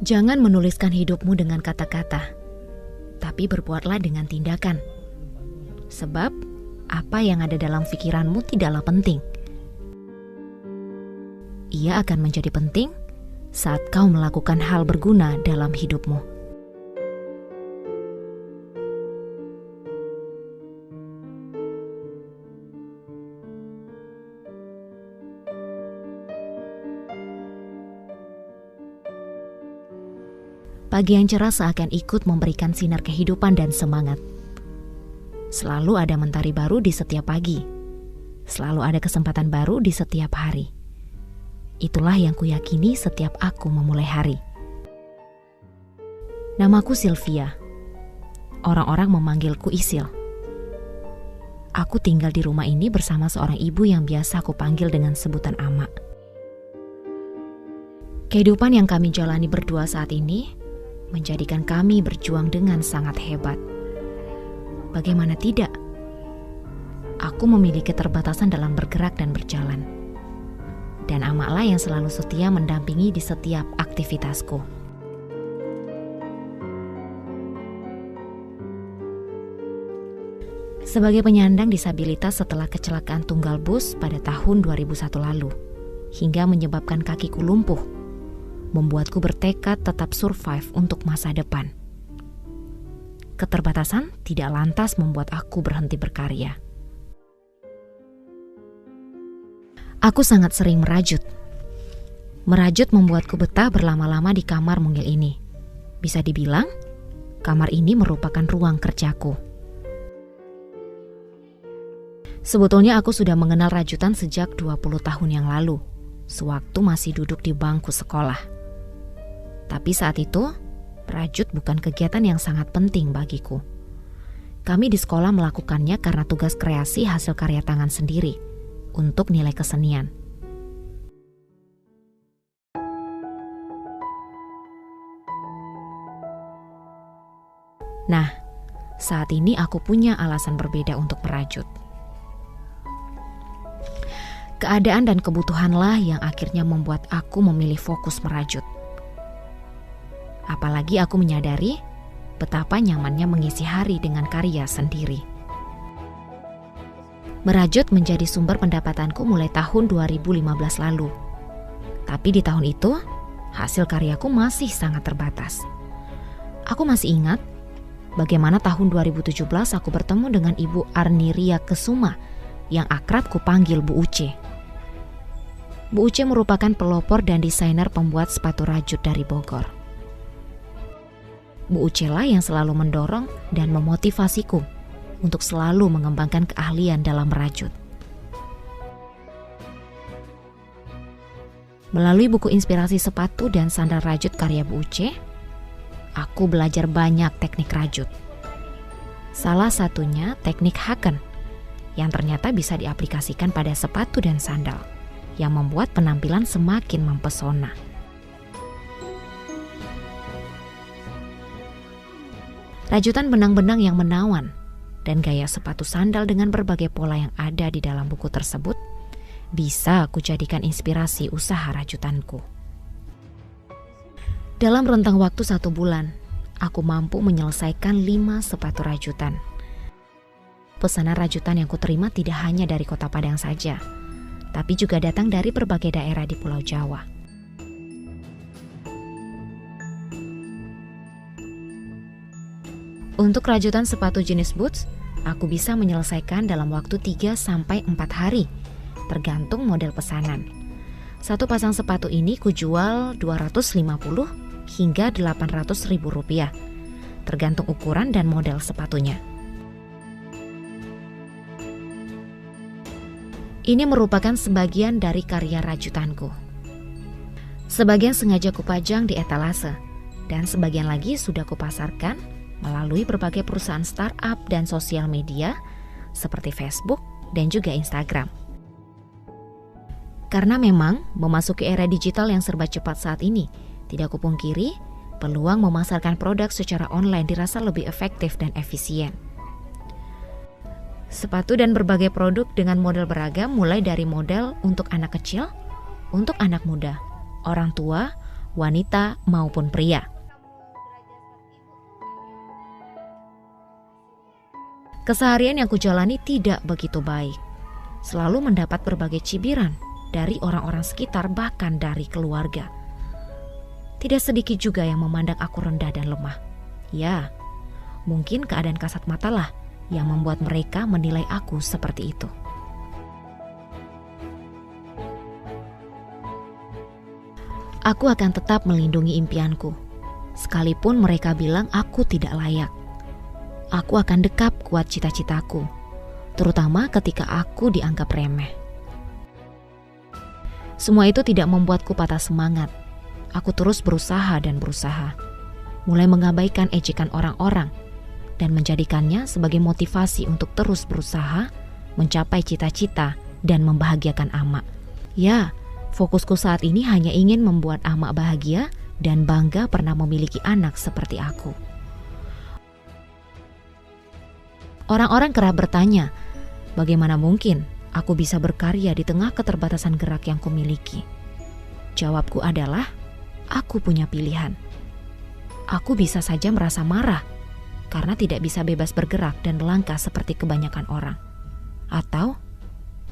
Jangan menuliskan hidupmu dengan kata-kata, tapi berbuatlah dengan tindakan. Sebab, apa yang ada dalam pikiranmu tidaklah penting. Ia akan menjadi penting saat kau melakukan hal berguna dalam hidupmu. Pagi yang cerah seakan ikut memberikan sinar kehidupan dan semangat. Selalu ada mentari baru di setiap pagi. Selalu ada kesempatan baru di setiap hari. Itulah yang kuyakini setiap aku memulai hari. Namaku Sylvia. Orang-orang memanggilku Isil. Aku tinggal di rumah ini bersama seorang ibu yang biasa aku panggil dengan sebutan Ama. Kehidupan yang kami jalani berdua saat ini menjadikan kami berjuang dengan sangat hebat. Bagaimana tidak? Aku memiliki keterbatasan dalam bergerak dan berjalan. Dan Amaklah yang selalu setia mendampingi di setiap aktivitasku. Sebagai penyandang disabilitas setelah kecelakaan tunggal bus pada tahun 2001 lalu, hingga menyebabkan kakiku lumpuh, membuatku bertekad tetap survive untuk masa depan. Keterbatasan tidak lantas membuat aku berhenti berkarya. Aku sangat sering merajut. Merajut membuatku betah berlama-lama di kamar mungil ini. Bisa dibilang, kamar ini merupakan ruang kerjaku. Sebetulnya aku sudah mengenal rajutan sejak 20 tahun yang lalu, sewaktu masih duduk di bangku sekolah. Tapi saat itu, merajut bukan kegiatan yang sangat penting bagiku. Kami di sekolah melakukannya karena tugas kreasi hasil karya tangan sendiri, untuk nilai kesenian. Nah, saat ini aku punya alasan berbeda untuk merajut. Keadaan dan kebutuhanlah yang akhirnya membuat aku memilih fokus merajut. Apalagi aku menyadari betapa nyamannya mengisi hari dengan karya sendiri. Merajut menjadi sumber pendapatanku mulai tahun 2015 lalu. Tapi di tahun itu, hasil karyaku masih sangat terbatas. Aku masih ingat bagaimana tahun 2017 aku bertemu dengan Ibu Arniria Kesuma yang akrab kupanggil Bu Uce. Bu Uce merupakan pelopor dan desainer pembuat sepatu rajut dari Bogor. Bu Uce lah yang selalu mendorong dan memotivasiku untuk selalu mengembangkan keahlian dalam merajut. Melalui buku inspirasi sepatu dan sandal rajut karya Bu Uce, aku belajar banyak teknik rajut. Salah satunya teknik Haken, yang ternyata bisa diaplikasikan pada sepatu dan sandal, yang membuat penampilan semakin mempesona. Rajutan benang-benang yang menawan dan gaya sepatu sandal dengan berbagai pola yang ada di dalam buku tersebut bisa aku jadikan inspirasi usaha rajutanku. Dalam rentang waktu 1 bulan, aku mampu menyelesaikan 5 sepatu rajutan. Pesanan rajutan yang kuterima tidak hanya dari Kota Padang saja, tapi juga datang dari berbagai daerah di Pulau Jawa. Untuk rajutan sepatu jenis boots, aku bisa menyelesaikan dalam waktu 3-4 hari, tergantung model pesanan. Satu pasang sepatu ini kujual 250 hingga 800 ribu rupiah, tergantung ukuran dan model sepatunya. Ini merupakan sebagian dari karya rajutanku. Sebagian sengaja kupajang di etalase, dan sebagian lagi sudah kupasarkan melalui berbagai perusahaan startup dan sosial media seperti Facebook dan juga Instagram. Karena memang memasuki era digital yang serba cepat saat ini, tidak kupungkiri peluang memasarkan produk secara online dirasa lebih efektif dan efisien. Sepatu dan berbagai produk dengan model beragam mulai dari model untuk anak kecil, untuk anak muda, orang tua, wanita maupun pria. Keseharian yang kujalani tidak begitu baik. Selalu mendapat berbagai cibiran dari orang-orang sekitar, bahkan dari keluarga. Tidak sedikit juga yang memandang aku rendah dan lemah. Ya, mungkin keadaan kasat matalah yang membuat mereka menilai aku seperti itu. Aku akan tetap melindungi impianku, sekalipun mereka bilang aku tidak layak. Aku akan dekap kuat cita-citaku, terutama ketika aku dianggap remeh. Semua itu tidak membuatku patah semangat. Aku terus berusaha dan berusaha, mulai mengabaikan ejekan orang-orang dan menjadikannya sebagai motivasi untuk terus berusaha, mencapai cita-cita dan membahagiakan Ama. Ya, fokusku saat ini hanya ingin membuat Ama bahagia dan bangga pernah memiliki anak seperti aku. Orang-orang kerap bertanya, bagaimana mungkin aku bisa berkarya di tengah keterbatasan gerak yang kumiliki? Jawabku adalah, aku punya pilihan. Aku bisa saja merasa marah karena tidak bisa bebas bergerak dan melangkah seperti kebanyakan orang. Atau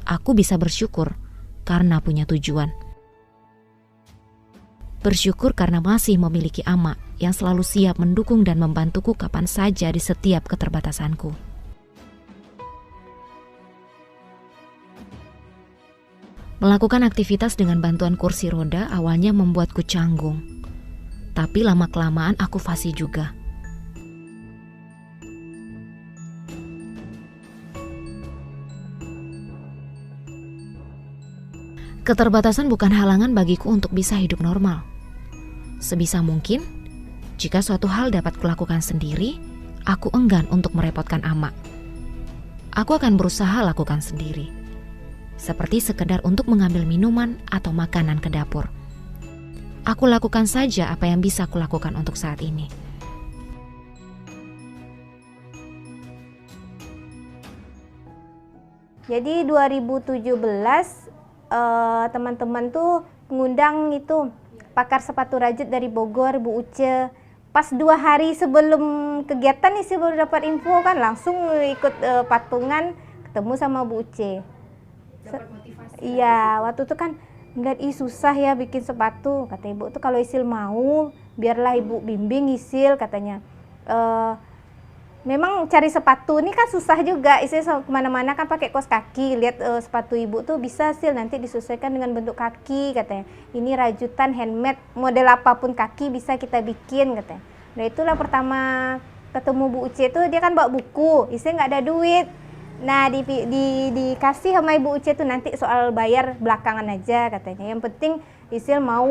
aku bisa bersyukur karena punya tujuan. Bersyukur karena masih memiliki Ama yang selalu siap mendukung dan membantuku kapan saja di setiap keterbatasanku. Melakukan aktivitas dengan bantuan kursi roda awalnya membuatku canggung. Tapi lama-kelamaan aku fasih juga. Keterbatasan bukan halangan bagiku untuk bisa hidup normal. Sebisa mungkin, jika suatu hal dapat kulakukan sendiri, aku enggan untuk merepotkan Ama. Aku akan berusaha lakukan sendiri. Seperti sekedar untuk mengambil minuman atau makanan ke dapur. Aku lakukan saja apa yang bisa aku lakukan untuk saat ini. Jadi 2017 teman-teman tuh ngundang itu pakar sepatu rajut dari Bogor, Bu Uce. Pas 2 hari sebelum kegiatan nih sih baru dapat info kan, langsung ikut patungan, ketemu sama Bu Uce. Dapat motivasi. Iya, waktu itu kan ngeliat susah ya bikin sepatu, kata ibu tuh kalau Isil mau biarlah ibu bimbing Isil, katanya. Memang cari sepatu ini kan susah juga, Isil kemana-mana kan pakai kaos kaki, lihat sepatu ibu tuh bisa Sil nanti disesuaikan dengan bentuk kaki, katanya. Ini rajutan handmade, model apapun kaki bisa kita bikin, katanya. Nah itulah pertama ketemu Bu Uce tuh, dia kan bawa buku, Isil nggak ada duit. Nah dikasih sama Ibu Uce tuh nanti soal bayar belakangan aja, katanya. Yang penting Isil mau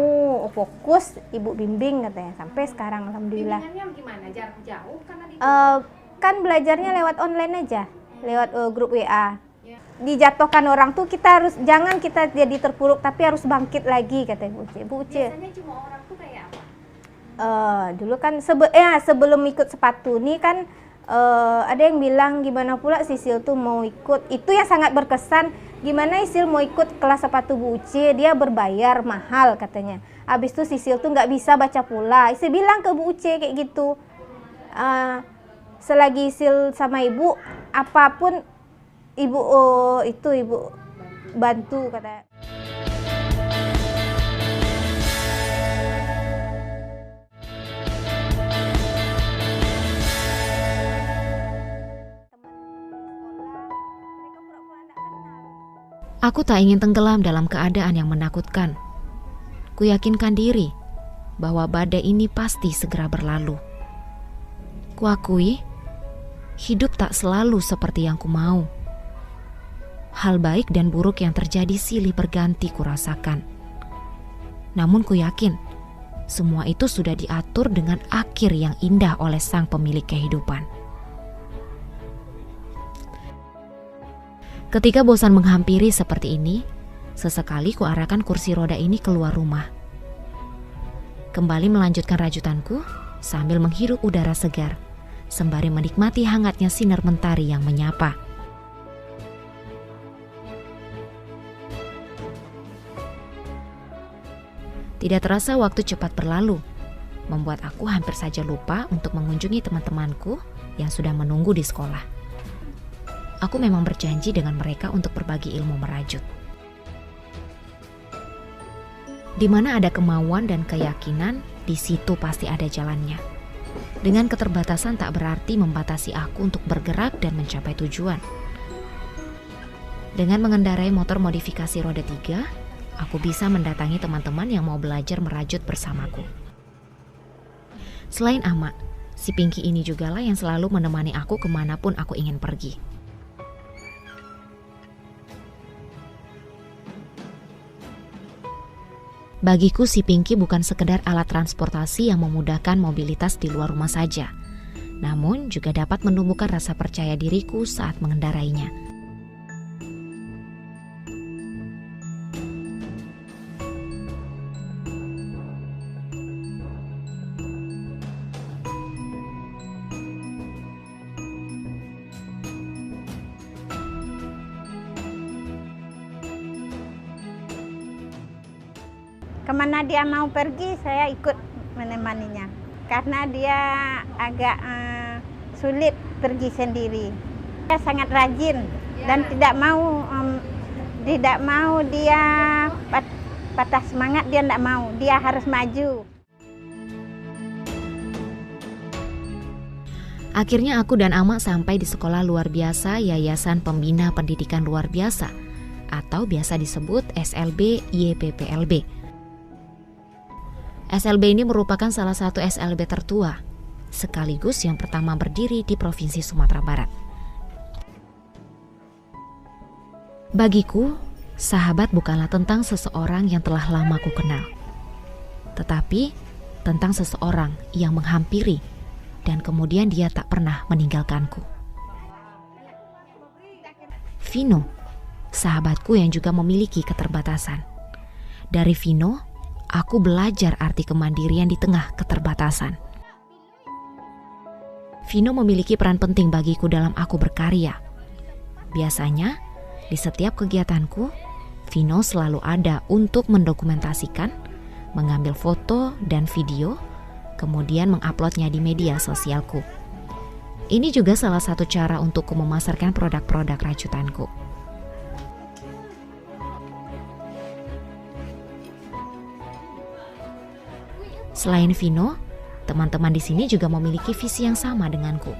fokus, ibu bimbing, katanya. Sampai sekarang alhamdulillah. Bimbingannya gimana? Jarak jauh karena di Kan belajarnya lewat online aja, lewat grup WA. Dijatuhkan orang tuh jangan kita jadi terpuruk, tapi harus bangkit lagi, katanya Bu Uce. Bu Uce. Biasanya cuma orang tuh kayak apa? Dulu kan sebelum ikut sepatu nih kan ada yang bilang gimana pula Sisil tuh mau ikut. Itu yang sangat berkesan, gimana Sisil mau ikut kelas sepatu Bu Uce, dia berbayar mahal katanya. Abis itu Sisil tuh nggak bisa baca pula. Sisil bilang ke Bu Uce kayak gitu. Selagi Sil sama ibu, apapun ibu ibu bantu, kata. Aku tak ingin tenggelam dalam keadaan yang menakutkan. Kuyakinkan diri bahwa badai ini pasti segera berlalu. Kuakui, hidup tak selalu seperti yang ku mau. Hal baik dan buruk yang terjadi silih berganti kurasakan. Namun ku yakin, semua itu sudah diatur dengan akhir yang indah oleh sang pemilik kehidupan. Ketika bosan menghampiri seperti ini, sesekali ku arahkan kursi roda ini keluar rumah. Kembali melanjutkan rajutanku sambil menghirup udara segar, sembari menikmati hangatnya sinar mentari yang menyapa. Tidak terasa waktu cepat berlalu, membuat aku hampir saja lupa untuk mengunjungi teman-temanku yang sudah menunggu di sekolah. Aku memang berjanji dengan mereka untuk berbagi ilmu merajut. Di mana ada kemauan dan keyakinan, di situ pasti ada jalannya. Dengan keterbatasan tak berarti membatasi aku untuk bergerak dan mencapai tujuan. Dengan mengendarai motor modifikasi roda 3, aku bisa mendatangi teman-teman yang mau belajar merajut bersamaku. Selain Ama, si Pinky ini jugalah yang selalu menemani aku kemanapun aku ingin pergi. Bagiku si Pinky bukan sekedar alat transportasi yang memudahkan mobilitas di luar rumah saja, namun juga dapat menumbuhkan rasa percaya diriku saat mengendarainya. Kemana dia mau pergi, saya ikut menemaninya. Karena dia agak sulit pergi sendiri. Dia sangat rajin dan tidak mau dia patah semangat, dia tidak mau. Dia harus maju. Akhirnya aku dan Ama sampai di sekolah luar biasa Yayasan Pembina Pendidikan Luar Biasa atau biasa disebut SLB YPPLB. SLB ini merupakan salah satu SLB tertua, sekaligus yang pertama berdiri di Provinsi Sumatera Barat. Bagiku, sahabat bukanlah tentang seseorang yang telah lama ku kenal, tetapi tentang seseorang yang menghampiri dan kemudian dia tak pernah meninggalkanku. Vino, sahabatku yang juga memiliki keterbatasan. Dari Vino, aku belajar arti kemandirian di tengah keterbatasan. Vino memiliki peran penting bagiku dalam aku berkarya. Biasanya, di setiap kegiatanku, Vino selalu ada untuk mendokumentasikan, mengambil foto dan video, kemudian menguploadnya di media sosialku. Ini juga salah satu cara untukku memasarkan produk-produk rajutanku. Selain Vino, teman-teman di sini juga memiliki visi yang sama denganku.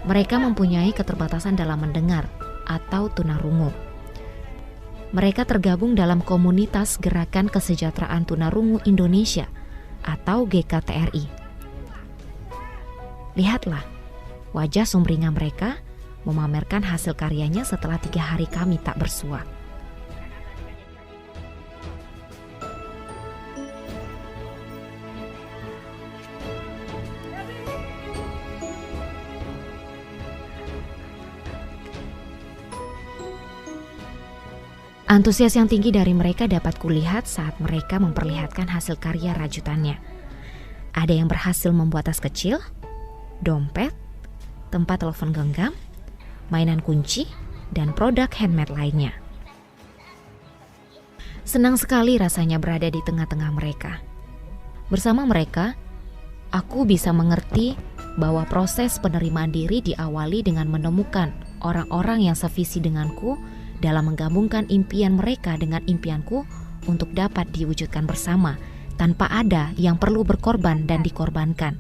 Mereka mempunyai keterbatasan dalam mendengar atau tunarungu. Mereka tergabung dalam komunitas Gerakan Kesejahteraan Tunarungu Indonesia atau GKTRI. Lihatlah, wajah sumringah mereka memamerkan hasil karyanya setelah 3 hari kami tak bersua. Antusias yang tinggi dari mereka dapat kulihat saat mereka memperlihatkan hasil karya rajutannya. Ada yang berhasil membuat tas kecil, dompet, tempat telepon genggam, mainan kunci, dan produk handmade lainnya. Senang sekali rasanya berada di tengah-tengah mereka. Bersama mereka, aku bisa mengerti bahwa proses penerimaan diri diawali dengan menemukan orang-orang yang sevisi denganku dalam menggabungkan impian mereka dengan impianku untuk dapat diwujudkan bersama tanpa ada yang perlu berkorban dan dikorbankan.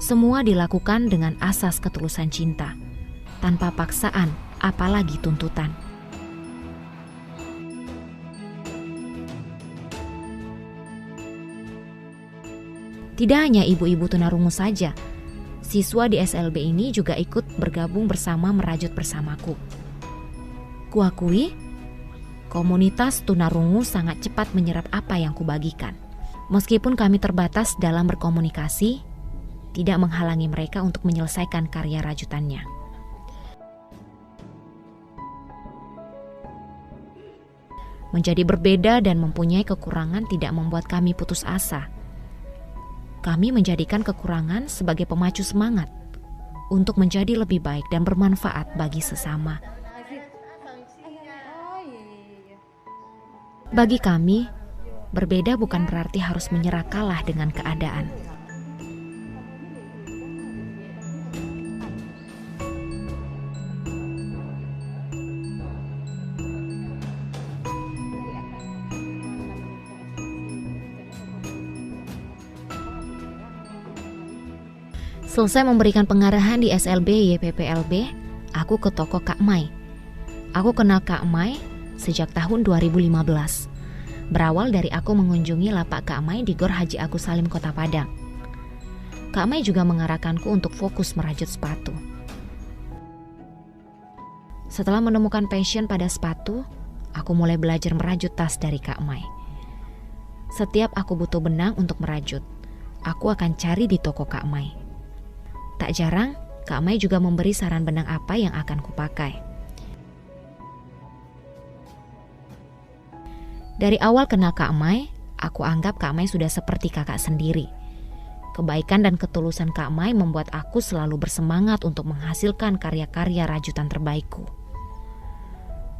Semua dilakukan dengan asas ketulusan cinta, tanpa paksaan apalagi tuntutan. Tidak hanya ibu-ibu tunarungu saja, siswa di SLB ini juga ikut bergabung bersama merajut bersamaku. Kuakui, komunitas tunarungu sangat cepat menyerap apa yang kubagikan. Meskipun kami terbatas dalam berkomunikasi, tidak menghalangi mereka untuk menyelesaikan karya rajutannya. Menjadi berbeda dan mempunyai kekurangan tidak membuat kami putus asa. Kami menjadikan kekurangan sebagai pemacu semangat untuk menjadi lebih baik dan bermanfaat bagi sesama. Bagi kami, Berbeda bukan berarti harus menyerah kalah dengan keadaan. Selesai memberikan pengarahan di SLB YPPLB, aku ke toko Kak Mai. Aku kenal Kak Mai sejak tahun 2015. Berawal dari aku mengunjungi lapak Kak Mai di Gor Haji Agus Salim, Kota Padang. Kak Mai juga mengarahkanku untuk fokus merajut sepatu. Setelah menemukan passion pada sepatu, aku mulai belajar merajut tas dari Kak Mai. Setiap aku butuh benang untuk merajut, aku akan cari di toko Kak Mai. Tak jarang, Kak Mai juga memberi saran benang apa yang akan kupakai. Dari awal kenal Kak Mai, aku anggap Kak Mai sudah seperti kakak sendiri. Kebaikan dan ketulusan Kak Mai membuat aku selalu bersemangat untuk menghasilkan karya-karya rajutan terbaikku.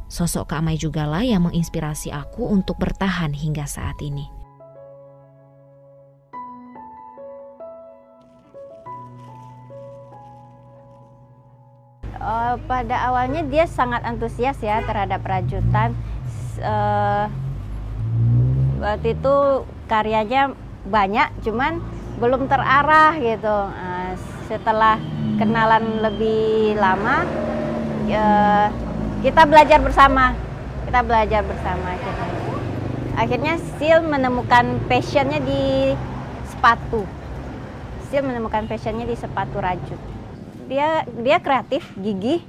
Sosok Kak Mai jugalah yang menginspirasi aku untuk bertahan hingga saat ini. Pada awalnya dia sangat antusias ya terhadap rajutan. Waktu itu karyanya banyak, cuman belum terarah gitu. Setelah kenalan lebih lama, kita belajar bersama. Akhirnya Sil menemukan passionnya di sepatu. Rajut. Dia kreatif, gigih,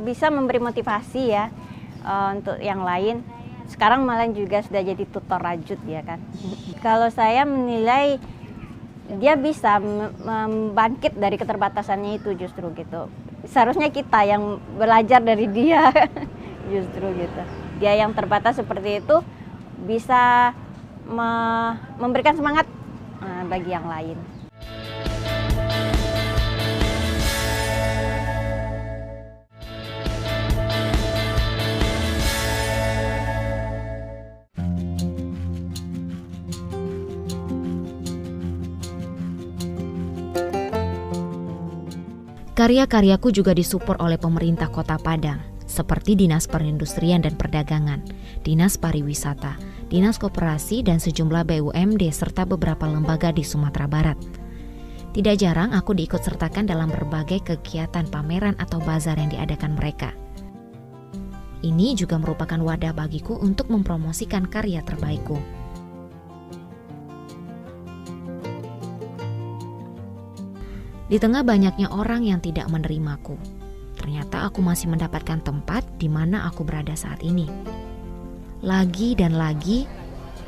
bisa memberi motivasi ya untuk yang lain. Sekarang malah juga sudah jadi tutor rajut ya kan. Kalau saya menilai dia bisa membangkit dari keterbatasannya itu justru gitu. Seharusnya kita yang belajar dari dia justru gitu. Dia yang terbatas seperti itu bisa memberikan semangat bagi yang lain. Karya-karyaku juga disupport oleh pemerintah Kota Padang, seperti Dinas Perindustrian dan Perdagangan, Dinas Pariwisata, Dinas Koperasi, dan sejumlah BUMD serta beberapa lembaga di Sumatera Barat. Tidak jarang aku diikut sertakan dalam berbagai kegiatan pameran atau bazar yang diadakan mereka. Ini juga merupakan wadah bagiku untuk mempromosikan karya terbaikku. Di tengah banyaknya orang yang tidak menerimaku, ternyata aku masih mendapatkan tempat di mana aku berada saat ini. Lagi dan lagi,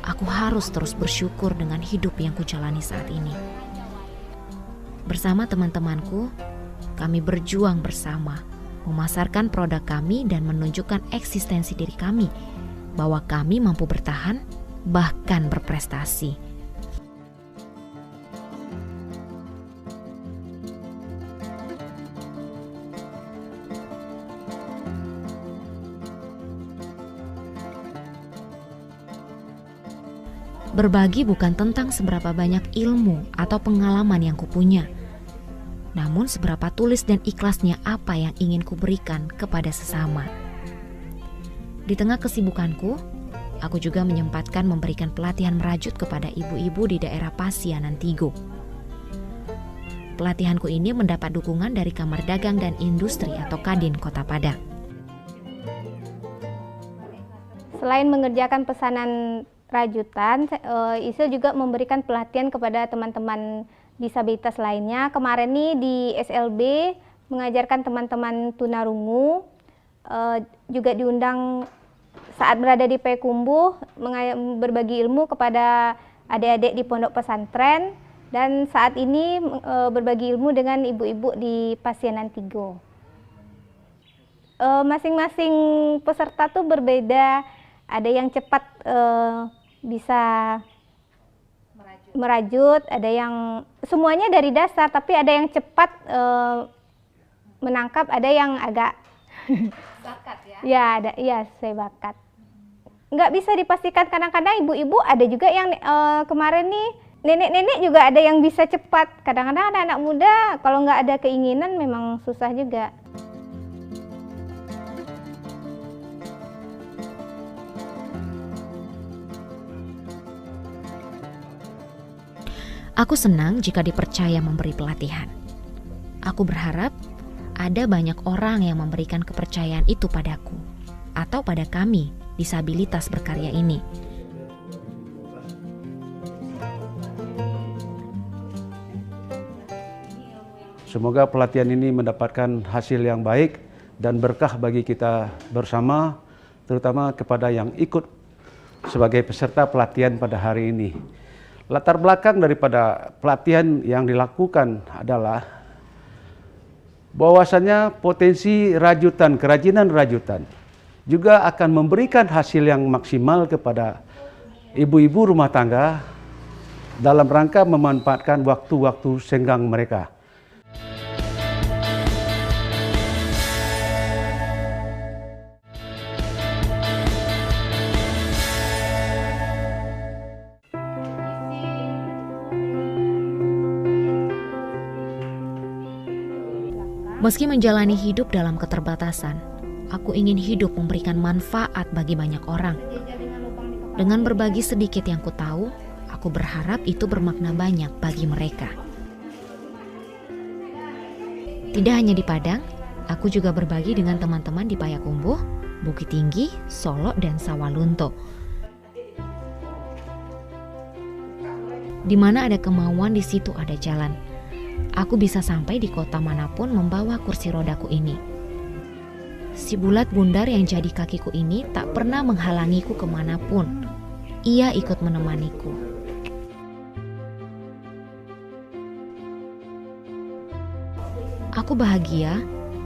aku harus terus bersyukur dengan hidup yang kujalani saat ini. Bersama teman-temanku, kami berjuang bersama, memasarkan produk kami dan menunjukkan eksistensi diri kami, bahwa kami mampu bertahan, bahkan berprestasi. Berbagi bukan tentang seberapa banyak ilmu atau pengalaman yang kupunya, namun seberapa tulis dan ikhlasnya apa yang ingin kuberikan kepada sesama. Di tengah kesibukanku, aku juga menyempatkan memberikan pelatihan merajut kepada ibu-ibu di daerah Pasianan Tigo. Pelatihanku ini mendapat dukungan dari Kamar Dagang dan Industri atau Kadin Kota Padang. Selain mengerjakan pesanan rajutan, ISIL juga memberikan pelatihan kepada teman-teman disabilitas lainnya. Kemarin nih di SLB mengajarkan teman-teman tunarungu, juga diundang saat berada di Payakumbuh berbagi ilmu kepada adik-adik di pondok pesantren, dan saat ini berbagi ilmu dengan ibu-ibu di Pasianan Tigo. Masing-masing peserta tuh berbeda, ada yang cepat bisa merajut, ada yang semuanya dari dasar, tapi ada yang cepat menangkap, ada yang agak bakat ya. Ya, ada, iya sesuai bakat. Nggak bisa dipastikan, kadang-kadang ibu-ibu ada juga yang kemarin nih, nenek-nenek juga ada yang bisa cepat. Kadang-kadang ada anak muda, kalau nggak ada keinginan memang susah juga. Aku senang jika dipercaya memberi pelatihan. Aku berharap ada banyak orang yang memberikan kepercayaan itu padaku atau pada kami disabilitas berkarya ini. Semoga pelatihan ini mendapatkan hasil yang baik dan berkah bagi kita bersama, terutama kepada yang ikut sebagai peserta pelatihan pada hari ini. Latar belakang daripada pelatihan yang dilakukan adalah bahwasannya potensi rajutan, kerajinan rajutan juga akan memberikan hasil yang maksimal kepada ibu-ibu rumah tangga dalam rangka memanfaatkan waktu-waktu senggang mereka. Meski menjalani hidup dalam keterbatasan, aku ingin hidup memberikan manfaat bagi banyak orang. Dengan berbagi sedikit yang ku tahu, aku berharap itu bermakna banyak bagi mereka. Tidak hanya di Padang, aku juga berbagi dengan teman-teman di Payakumbuh, Bukit Tinggi, Solo, dan Sawalunto. Di mana ada kemauan, di situ ada jalan. Aku bisa sampai di kota manapun membawa kursi rodaku ini. Si bulat bundar yang jadi kakiku ini tak pernah menghalangiku kemanapun. Ia ikut menemaniku. Aku bahagia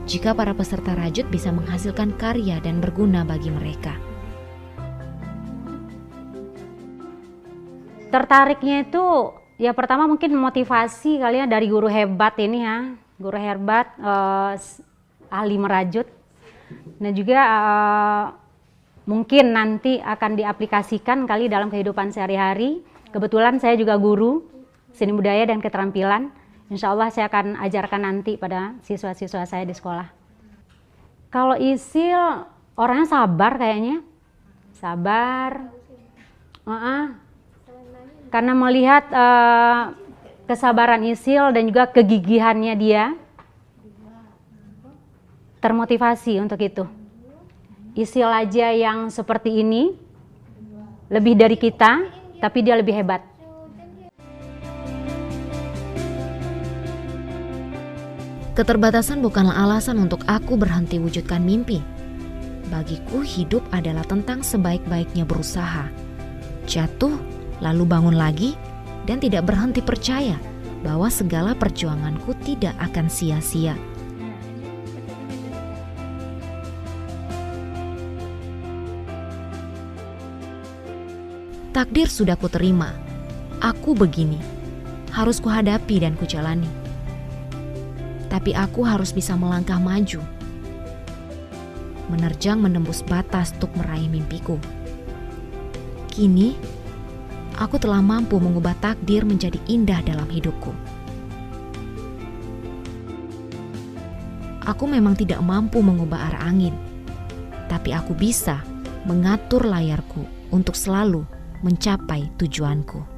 jika para peserta rajut bisa menghasilkan karya dan berguna bagi mereka. Tertariknya itu ya pertama mungkin motivasi kali ya dari guru hebat ini ya, guru hebat ahli merajut, dan juga mungkin nanti akan diaplikasikan kali dalam kehidupan sehari-hari. Kebetulan saya juga guru seni budaya dan keterampilan, insya Allah saya akan ajarkan nanti pada siswa-siswa saya di sekolah. Kalau Isil orangnya sabar kayaknya, sabar. Karena melihat kesabaran Isil dan juga kegigihannya dia, termotivasi untuk itu. Isil aja yang seperti ini, lebih dari kita, tapi dia lebih hebat. Keterbatasan bukanlah alasan untuk aku berhenti wujudkan mimpi. Bagiku hidup adalah tentang sebaik-baiknya berusaha. Jatuh, lalu bangun lagi, dan tidak berhenti percaya bahwa segala perjuanganku tidak akan sia-sia. Takdir sudah kuterima. Aku begini, harus kuhadapi dan kujalani. Tapi aku harus bisa melangkah maju, menerjang menembus batas untuk meraih mimpiku. Kini, aku telah mampu mengubah takdir menjadi indah dalam hidupku. Aku memang tidak mampu mengubah arah angin, tapi aku bisa mengatur layarku untuk selalu mencapai tujuanku.